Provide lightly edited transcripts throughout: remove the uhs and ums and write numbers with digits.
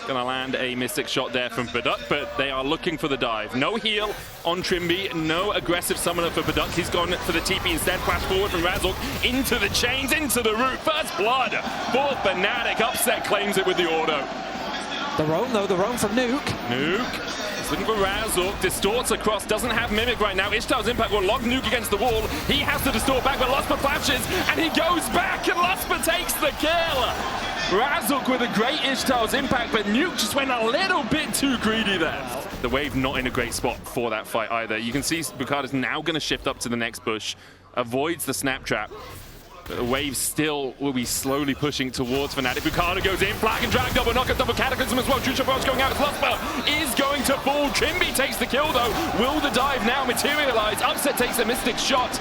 Gonna land a Mystic shot there from Paduck, but they are looking for the dive. No heal on Trymbi, no aggressive summoner for Paduck. He's gone for the TP instead. Flash forward from Razork into the chains, into the root. First blood for Fnatic. Upset claims it with the auto. The roam though, the roam from Nuke. Nuke is looking for Razork, distorts across, doesn't have Mimic right now. Ishtar's impact will lock Nuke against the wall. He has to distort back, but Lospa flashes, and he goes back, and Lospa takes the kill. Razork with a great Ishtar's impact, but Nuke just went a little bit too greedy there. The wave not in a great spot for that fight either. You can see Boukada's now going to shift up to the next bush, avoids the snap trap. But the wave still will be slowly pushing towards Fnatic. Boukada goes in, flag and drag, double knockup, double cataclysm as well. Trymbi going out as Lospa is going to fall. Trymbi takes the kill though. Will the dive now materialize? Upset takes a Mystic shot.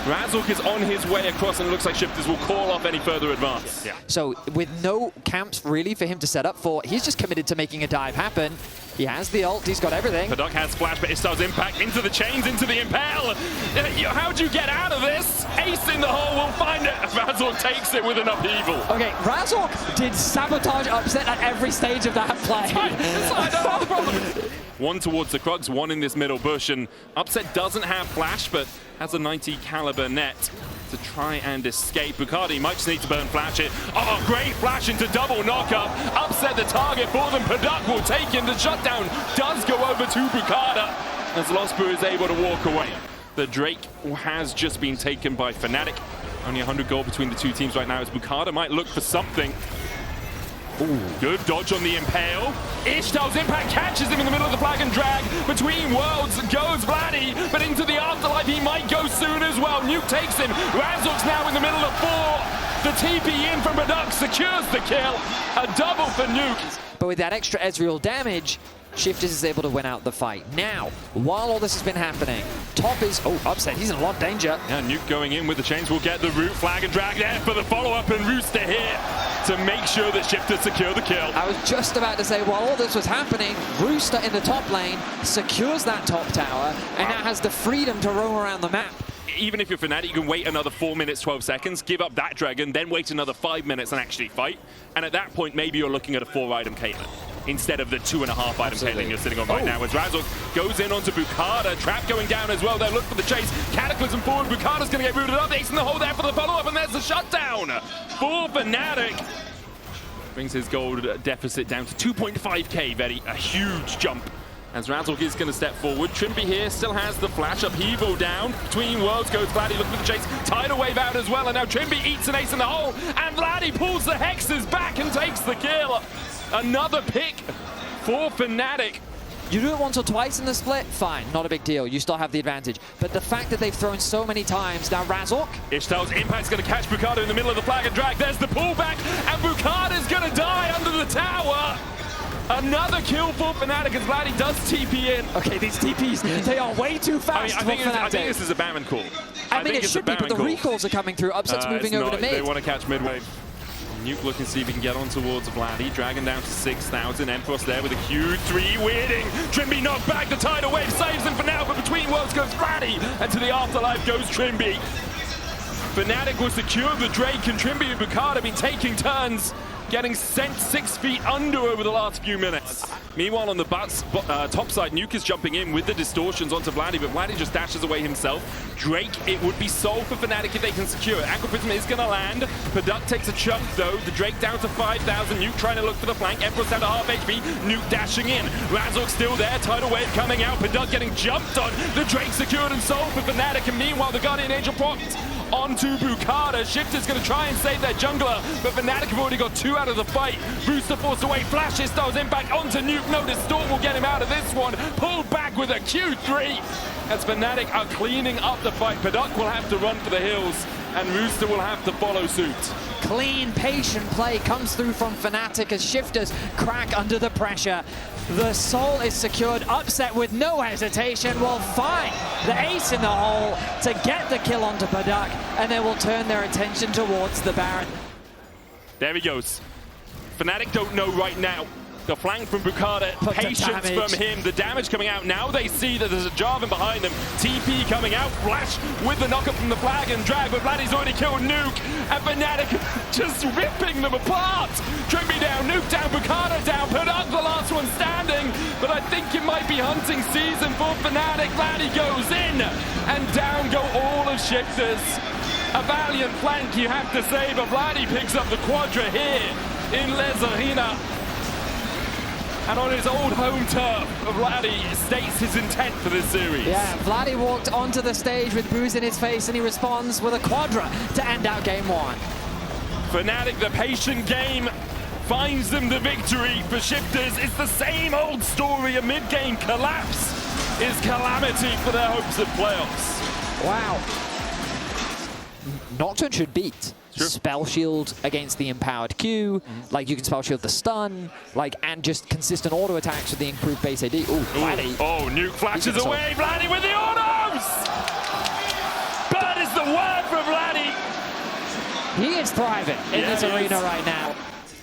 Razork is on his way across, and it looks like Shifters will call off any further advance. Yeah. So with no camps really for him to set up for, he's just committed to making a dive happen. He has the ult, he's got everything. Paduck has flash, but Ishtar's impact into the chains, into the impale. How'd you get out of this? Ace in the hole, we'll find it. Razork takes it with an upheaval. Okay, Razork did sabotage Upset at every stage of that play. No problem. One towards the Krugs, one in this middle bush, and Upset doesn't have flash, but has a 90 caliber net to try and escape. Boukada might just need to burn flash it. Oh, great flash into double knockup. Upset the target for them. Paduck will take him. The shutdown does go over to Boukada as Lospa is able to walk away. The Drake has just been taken by Fnatic. Only 100 gold between the two teams right now as Boukada might look for something. Ooh, good dodge on the impale. Ishtar's impact catches him in the middle of the flag and drag. Between worlds goes Vladi, but into the afterlife he might go soon as well. Nuke takes him. Razork's now in the middle of four. The TP in from Paduck secures the kill. A double for Nuke. But with that extra Ezreal damage, Shifters is able to win out the fight. Now, while all this has been happening, top is, Upset, he's in a lot of danger. Yeah, Nuke going in with the chains will get the root flag and drag there for the follow-up, and Rooster here to make sure that Shifters secure the kill. I was just about to say, while all this was happening, Rooster in the top lane secures that top tower, and now has the freedom to roam around the map. Even if you're Fnatic, you can wait another 4 minutes, 12 seconds, give up that dragon, then wait another 5 minutes and actually fight. And at that point, maybe you're looking at a 4-item Caitlyn instead of the 2.5 item Caitlyn you're sitting on right now. As Razork goes in onto Boukada, trap going down as well. They look for the chase. Cataclysm forward. Boukada's going to get rooted up. Ace in the hole there for the follow-up, and there's the shutdown for Fnatic. Brings his gold deficit down to 2.5k. A huge jump. As Razork is going to step forward. Trymbi here still has the flash. Upheaval down. Between worlds goes Vladi looking for the chase. Tidal wave out as well. And now Trymbi eats an ace in the hole. And Vladi pulls the hexes back and takes the kill. Another pick for Fnatic. You do it once or twice in the split, fine, not a big deal. You still have the advantage. But the fact that they've thrown so many times, now Razork. Ishtar's impact's going to catch Boukada in the middle of the flag and drag. There's the pullback. And Boukada's going to die under the tower. Another kill for Fnatic as Vladi does TP in. Okay, these TPs, they are way too fast. I think this is a Baron call. I mean, it should be, but the recalls are coming through. Upset's moving over to mid. They want to catch mid-wave. Nuke looking to see if he can get on towards Vladi. Dragon down to 6,000. Empyros there with a Q3 weirding. Trymbi knocked back. The tidal wave saves him for now, but between worlds goes Vladi. And to the afterlife goes Trymbi. Fnatic will secure the Drake, and Trymbi and Boukada have been taking turns, getting sent 6 feet under over the last few minutes. Meanwhile, on the top side, Nuke is jumping in with the distortions onto Vladi, but Vladi just dashes away himself. Drake, it would be sold for Fnatic if they can secure it. Aqua Prism is going to land. Paduck takes a chunk, though. The Drake down to 5,000. Nuke trying to look for the flank. Empyros down to half HP. Nuke dashing in. Razork still there. Tidal wave coming out. Paduck getting jumped on. The Drake secured and sold for Fnatic. And meanwhile, the Guardian Angel propped onto Boukada. Shifter's going to try and save their jungler, but Fnatic have already got 2 out of the fight. Rooster forced away, flashes, Star's impact onto Nuke. No distort will get him out of this one. Pulled back with a Q3 as Fnatic are cleaning up the fight. Paduck will have to run for the hills, and Rooster will have to follow suit. Clean, patient play comes through from Fnatic as Shifters crack under the pressure. The soul is secured. Upset with no hesitation will find the ace in the hole to get the kill onto Paduck, and they will turn their attention towards the Baron. There he goes. Fnatic don't know right now. The flank from Boukada, patience from him, the damage coming out. Now they see that there's a Jarvan behind them. TP coming out, flash with the knockup from the flag and drag, but Vladi's already killed Nuke, and Fnatic just ripping them apart. Trymbi down, Nuke down, Boukada down, Paduck happy hunting season for Fnatic. Vladi goes in, and down go all of Shifters. A valiant flank, you have to say, but Vladi picks up the Quadra here in Les Arena. And on his old home turf, Vladi states his intent for this series. Yeah, Vladi walked onto the stage with booze in his face, and he responds with a Quadra to end out game one. Fnatic, the patient game, finds them the victory. For Shifters, it's the same old story. A mid-game collapse is calamity for their hopes of playoffs. Wow. Nocturne should beat. Sure. Spell shield against the empowered Q, like you can spell shield the stun, like, and just consistent auto attacks with the improved base AD. Ooh, Vladi. Oh, Nuke flashes away. Vladi with the autos! Bird is the word for Vladi. He is thriving in this arena is. right now.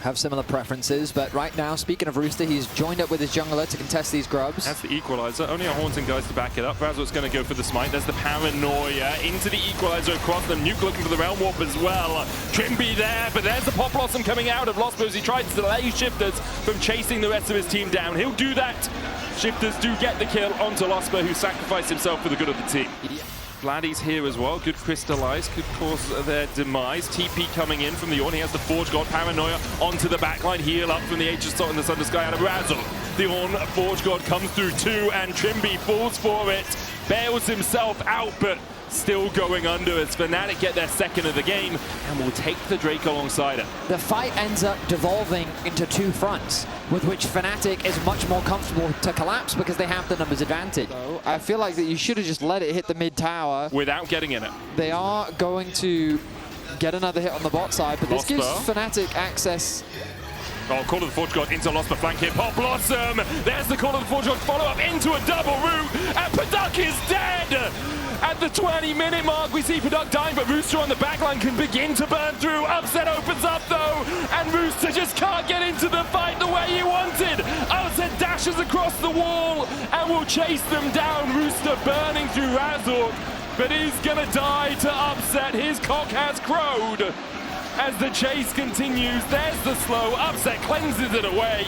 Have similar preferences, but right now, speaking of Rooster, he's joined up with his jungler to contest these grubs. That's the equalizer. Only a Haunting guys to back it up. Razork's going to go for the smite. There's the paranoia into the equalizer across the Nuke, looking for the Realm Warp as well. Trymbi there, but there's the Pop Blossom coming out of Lospa as he tried to delay Shifters from chasing the rest of his team down. He'll do that. Shifters do get the kill onto Lospa, who sacrificed himself for the good of the team. Vladi's here as well. Good crystallize, could cause their demise. TP coming in from the Ornn. He has the Forge God Paranoia onto the backline. Heal up from the Aegis Salt in the Thunder Sky out of Razork. The Ornn Forge God comes through too, and Trymbi falls for it. Bails himself out, but still going under as Fnatic get their second of the game and will take the Drake alongside it. The fight ends up devolving into two fronts, with which Fnatic is much more comfortable to collapse because they have the numbers advantage. So I feel like that you should have just let it hit the mid tower. Without getting in it. They are going to get another hit on the bot side, but this gives Fnatic access. Oh, Call of the Forge God into Lospa flank here. Pop Blossom! There's the Call of the Forge God follow-up into a double root, and Paduck is dead! At the 20-minute mark, we see Paduck dying, but Rooster on the backline can begin to burn through. Upset opens up, though, and Rooster just can't get into the fight the way he wanted. Upset dashes across the wall and will chase them down. Rooster burning through Razork, but he's gonna die to Upset. His cock has crowed. As the chase continues, there's the slow. Upset cleanses it away.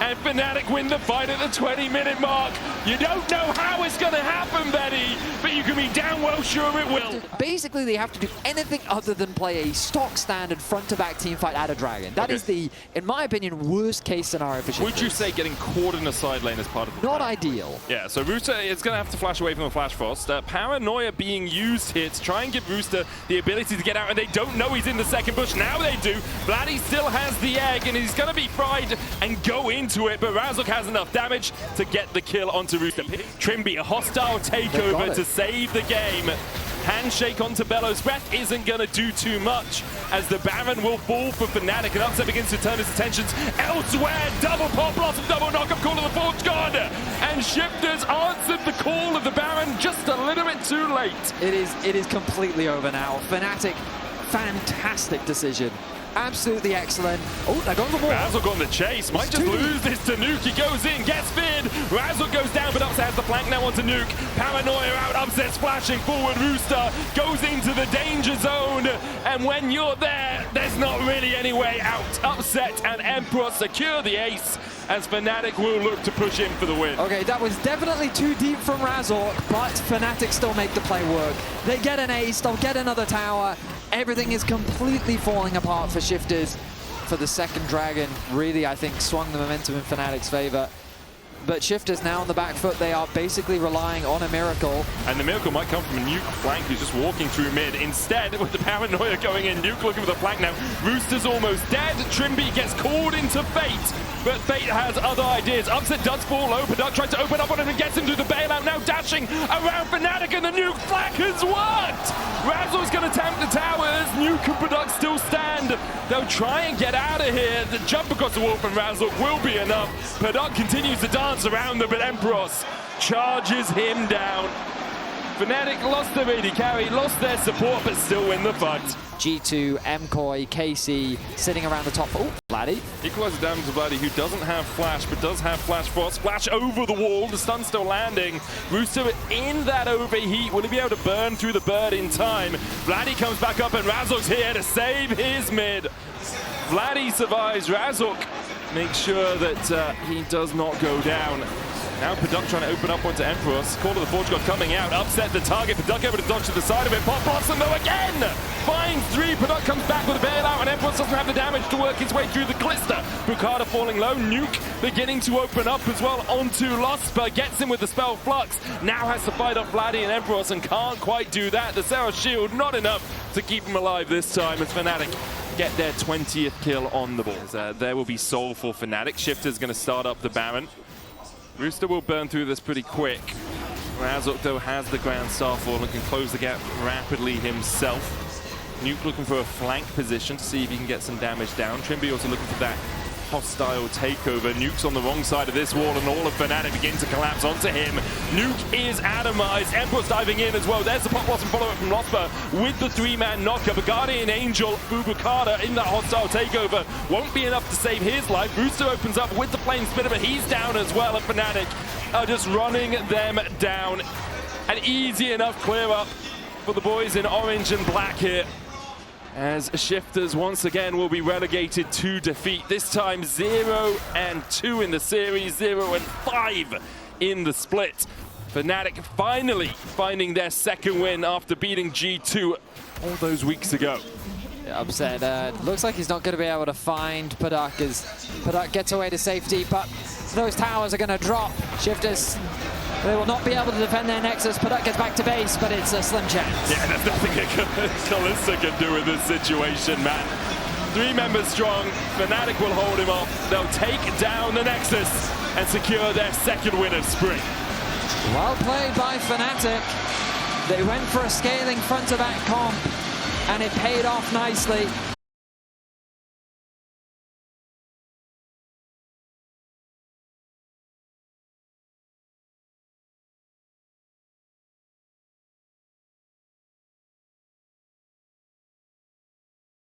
And Fnatic win the fight at the 20-minute mark. You don't know how it's going to happen, Betty, but you can be damn well sure it will. Basically, they have to do anything other than play a stock standard front-to-back team fight at a dragon. That is the, in my opinion, worst-case scenario for Shifters. Would you say getting caught in a side lane is part of the Not plan? ideal. Yeah, so Rooster is going to have to flash away from the Flash Frost. Paranoia being used here to try and give Rooster the ability to get out, and they don't know he's in the second bush. Now they do. Vladi still has the egg, and he's going to be fried and go into it, but Razork has enough damage to get the kill onto Rooster. Trymbi, a hostile takeover to save the game. Handshake onto Bellow's Breath isn't going to do too much, as the Baron will fall for Fnatic, and Upset begins to turn his attentions elsewhere. Double Pop Blossom, double knock-up call of the Forge God, and Shifters answered the call of the Baron just a little bit too late. It is completely over now. Fnatic, fantastic decision. Absolutely excellent. Oh, they're going for more. Razork on the chase. Might just lose this to Nuke. He goes in, gets feared. Razork goes down, but Upset has the flank now onto Nuke. Paranoia out, Upset splashing forward. Rooster goes into the danger zone. And when you're there, there's not really any way out. Upset and Empyros secure the ace, as Fnatic will look to push in for the win. Okay, that was definitely too deep from Razork, but Fnatic still make the play work. They get an ace, they'll get another tower. Everything is completely falling apart for Shifters. For the second dragon, really, I think, swung the momentum in Fnatic's favor. But Shifters now on the back foot, they are basically relying on a miracle. And the miracle might come from a Nuke flank who's just walking through mid. Instead, with the Paranoia going in, Nuke looking for the flank now. Rooster's almost dead. Trymbi gets called into Fate, but Fate has other ideas. Upset does fall low. Paduck tries to open up on him and gets him to the bailout. Now dashing around Fnatic, and the Nuke flank has worked! Razork's going to tempt the towers. Nuke and Paduck still stand. They'll try and get out of here. The jump across the wall from Razork will be enough. Paduck continues to dance around them, but Empyros charges him down. Fnatic lost their AD carry, lost their support, but still win the fight. G2, Mkoy, KC sitting around the top. Oh, Vladi. Equalizer down to Vladi, who doesn't have Flash, but does have Flash Frost. Flash over the wall, the stun still landing. Rooster in that overheat. Will he be able to burn through the bird in time? Vladi comes back up, and Razork's here to save his mid. Vladi survives. Razork makes sure that he does not go down. Now Paduck trying to open up onto Empyros. Call of the Forge God coming out. Upset the target. Paduck able to dodge to the side of it. Pop Blossom though again! Finds 3. Paduck comes back with a bailout and Empyros doesn't have the damage to work his way through the Glister. Boukada falling low. Nuke beginning to open up as well onto Lospa. Gets him with the spell Flux. Now has to fight off Vladi and Empyros and can't quite do that. The Sarah shield not enough to keep him alive this time as Fnatic get their 20th kill on the ball. There will be soul for Fnatic. Shifter's going to start up the Baron. Rooster will burn through this pretty quick. Razork though has the Grand Starfall and can close the gap rapidly himself. Nuke looking for a flank position to see if he can get some damage down. Trymbi also looking for that hostile takeover. Nuke's on the wrong side of this wall and all of Fnatic begin to collapse onto him. Nuke is atomized. Empyros diving in as well. There's the Pop Blossom follow-up from Lospa with the 3-man knocker. The Guardian Angel, Boukada in that hostile takeover. Won't be enough to save his life. Rooster opens up with the Flame Spitter, but he's down as well, and Fnatic are just running them down. An easy enough clear up for the boys in orange and black here, as Shifters once again will be relegated to defeat. This time 0-2 in the series, 0-5 in the split. Fnatic finally finding their second win after beating G2 all those weeks ago. Yeah, upset. Looks like he's not going to be able to find Paduck as Paduck gets away to safety, but those towers are going to drop. Shifters, they will not be able to defend their Nexus. Paduck gets back to base, but it's a slim chance. Yeah, there's nothing Kalista can do in this situation, man. 3 members strong. Fnatic will hold him off. They'll take down the Nexus and secure their second win of spring. Well played by Fnatic. They went for a scaling front-to-back comp, and it paid off nicely.